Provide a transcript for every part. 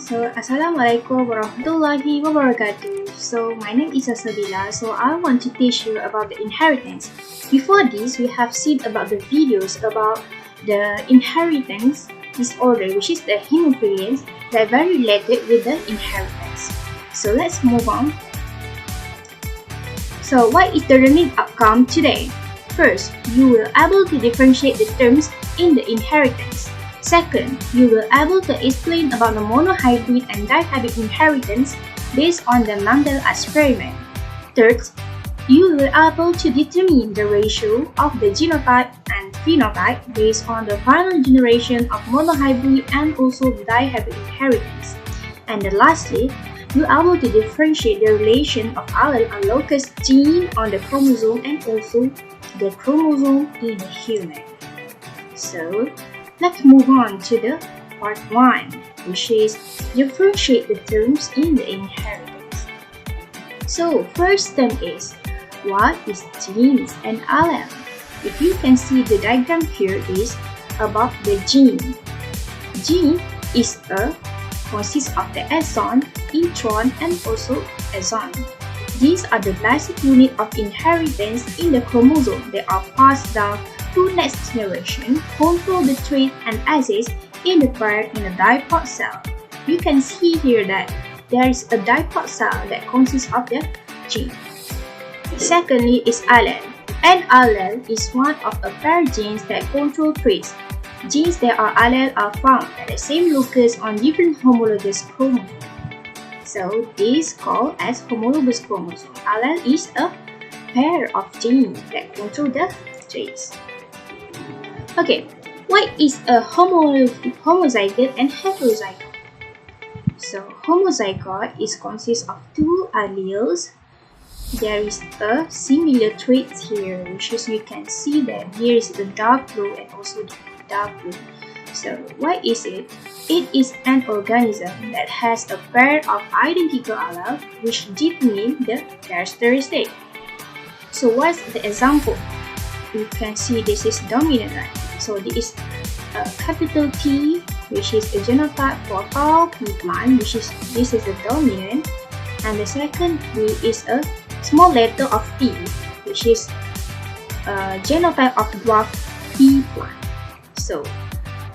So, Assalamualaikum warahmatullahi wabarakatuh. So, my name is Asadila. So, I want to teach you about the inheritance. Before this, we have seen about the videos about the inheritance disorder, which is the hemophilia that very related with the inheritance. So, let's move on. So, what is the learning outcome today? First, you will able to differentiate the terms in the inheritance. Second, you will able to explain about the monohybrid and dihybrid inheritance based on the Mendel experiment. Third, you will able to determine the ratio of the genotype and phenotype based on the final generation of monohybrid and also dihybrid inheritance. And then lastly, you are able to differentiate the relation of allele and locus gene on the chromosome and also the chromosome in the human. So, let's move on to the part 1, which is differentiate the terms in the inheritance. So, first term is, what is genes and allele? If you can see the diagram here is about the gene. Gene is consists of the exon, intron, and also exon. These are the basic unit of inheritance in the chromosome. They are passed down to next generation, control the trait and axis in the pair in a diploid cell. You can see here that there is a diploid cell that consists of the gene. Secondly is allele. An allele is one of a pair of genes that control traits. Genes that are allele are found at the same locus on different homologous chromosomes. So this is called as homologous chromosome. Allele is a pair of genes that control the traits. Okay, what is a homozygote and heterozygote? So, homozygote consists of two alleles. There is a similar traits here, which is you can see that here is the dark blue and also the dark blue. So, what is it? It is an organism that has a pair of identical alleles which determine the characteristic. So, what's the example? You can see this is dominant line. So this is a capital T, which is a genotype for tall plant, which is this is a dominant, and the second is a small letter of T, which is a genotype of dwarf P plant. So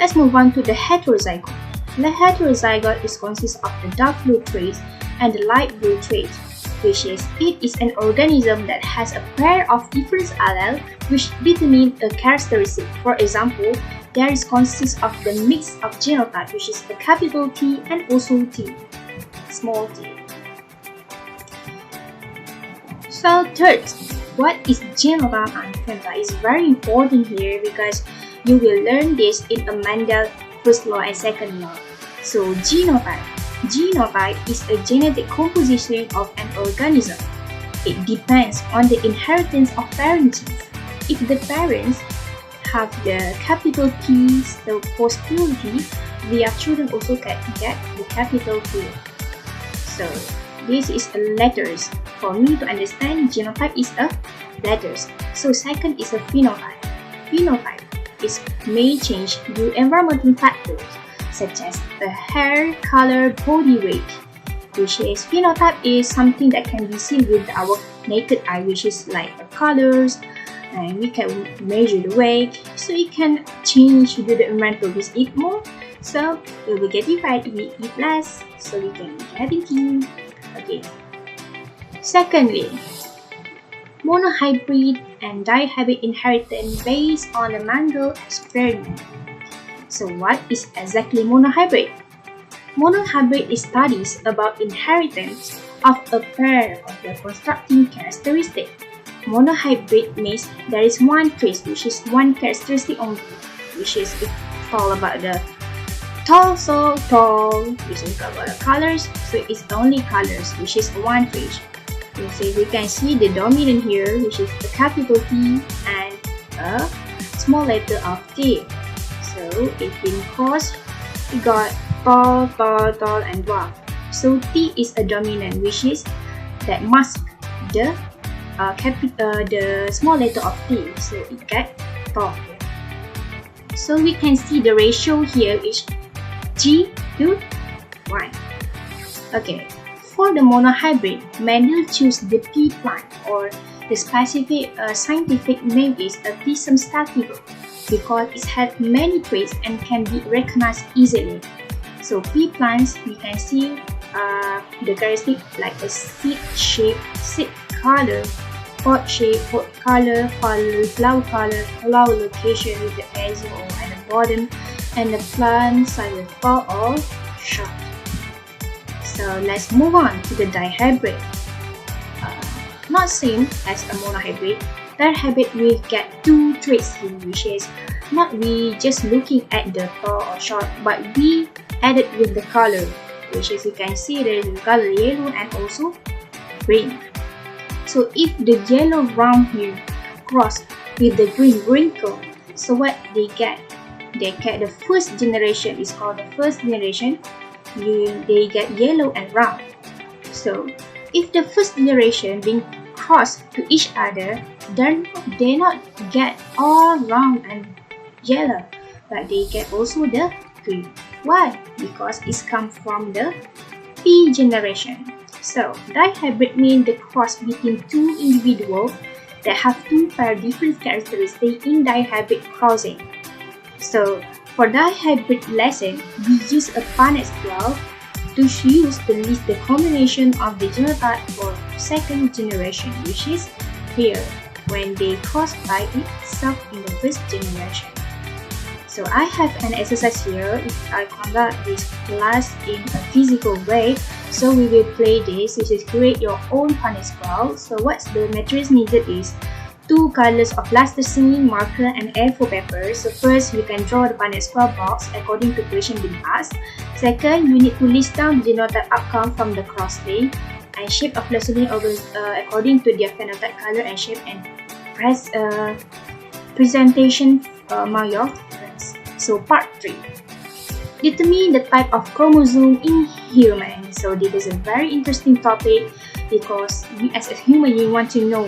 let's move on to the heterozygote. The heterozygote consists of the dark blue traits and the light blue traits, which is it is an organism that has a pair of different alleles which determine a characteristic. For example, there consists of the mix of genotype, which is a capital T and also T, small t. So third, what is genotype and phenotype is very important here because you will learn this in a Mendel first law and second law. So genotype. Genotype is a genetic composition of an organism. It depends on the inheritance of parent genes. If the parents have the capital T, the posterity, their children also can get the capital T. So this is a letters. For me to understand, genotype is a letters. So second is a phenotype. Phenotype may change due to environmental factors such as the hair, color, body weight. Which is phenotype is something that can be seen with our naked eye, which is like the colors, and we can measure the weight. So it can change due to the environmental. We eat more, so we will get fat. We eat less, so we can get thin. Okay. Secondly, monohybrid and dihybrid inheritance based on the Mendel experiment. So what is exactly monohybrid? Monohybrid studies about inheritance of a pair of the constructing characteristic. Monohybrid means there is one trait, which is one characteristic only, which is all about the tall, so tall, which is about the colors, so it's only colors, which is one trait. So you can see the dominant here, which is the capital T and a small letter of T. So it's been crossed, we got tall, tall, tall, and dwarf. So T is a dominant, which is that masks the the small letter of T, so it get tall here. So we can see the ratio here is 3 to 1. Okay, for the monohybrid, Mendel chose the P plant, or the specific scientific name is a Pisum stativo, because it has many traits and can be recognized easily. So P plants, we can see the characteristic like a seed shape, seed color, pod shape, pod color, flower color, flower location with the azure at the bottom, and the plant size is tall or short. So let's move on to the dihybrid. Not same as a monohybrid. Dihybrid we get two traits here, which is not we just looking at the tall or short, but we added with the color, which is you can see there is the color yellow and also green. So if the yellow round here cross with the green wrinkle, so what they get? They get the first generation, is called the first generation. They get yellow and round. So if the first generation being crossed to each other, they not get all round and yellow, but they get also the green. Why? Because it's come from the P generation. So dihybrid means the cross between two individuals that have two pair different characteristics in dihybrid crossing. So for dihybrid lesson, we use a Punnett graph to use to list the combination of the genotype for second generation, which is here when they cross by itself in the first generation. So I have an exercise here. If I conduct this class in a physical way, so we will play this, which is create your own Punnett graph. So what's the materials needed is two colors of plasticine, marker, and A4 paper. So first, you can draw the Punnett graph box according to question being asked. Second, you need to list down the genotype outcome from the cross-link and shape of plasticine according to their phenotype, color, and shape, and presentation among your friends. So part 3. Determine the type of chromosome in human. So this is a very interesting topic because we as a human, you want to know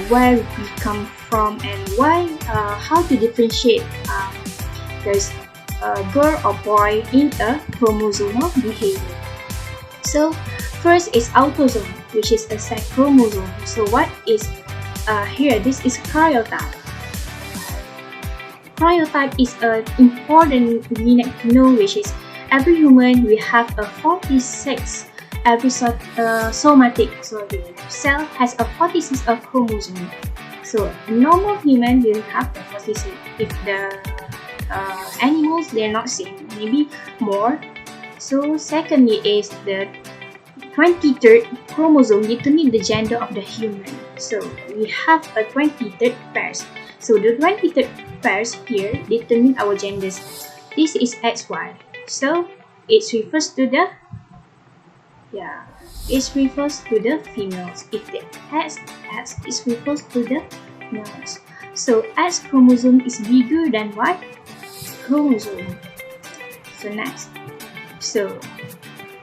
where we come from and why, how to differentiate there's a girl or boy in a chromosomal behavior. So first is autosome, which is a sex chromosome. So what is here? This is karyotype. Karyotype is an important we need to know, which is every human will have a 46. Every somatic cell has a 46 of chromosome. So a normal human will have the 46. If the animals, they're not same, maybe more. So secondly is the 23rd chromosome determine the gender of the human. So we have a 23rd pairs. So the 23rd pairs here determine our genders. This is XY. So it refers to the it refers to the females. If the X it refers to the males. So X chromosome is bigger than Y chromosome. So next. So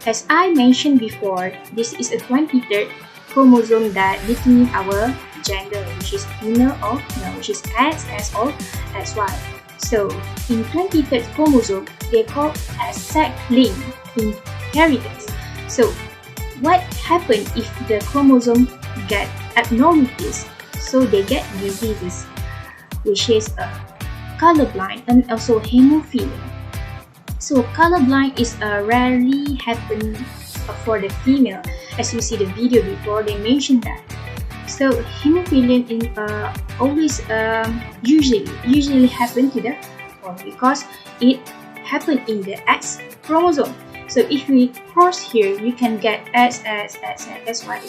as I mentioned before, this is a 23rd chromosome that determines our gender, which is female or male, which is XX or XY. So in 23rd chromosome, they call as sex-linked inheritance. So what happens if the chromosome get abnormalities? So they get diseases, which is colorblind and also hemophilia. So colorblind is rarely happen for the female. As you see the video before, they mentioned that. So hemophilia in always usually happen to the boy because it happened in the X chromosome. So if we cross here, you can get X, Y.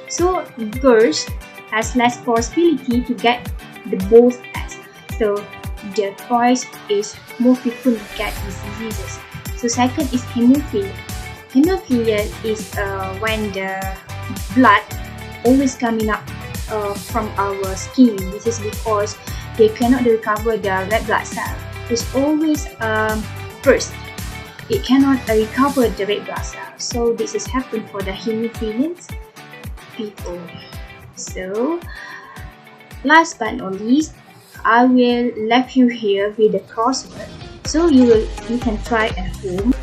So girls has less possibility to get the both X. So the boys is more frequent get these diseases. So second is hemophilia. Hemophilia is when the blood always coming up from our skin. This is because they cannot recover the red blood cell. It's always first. It cannot recover the red blood cell. So this is happened for the hemophilian people. So, last but not least, I will left you here with the crossword. So you can try at home.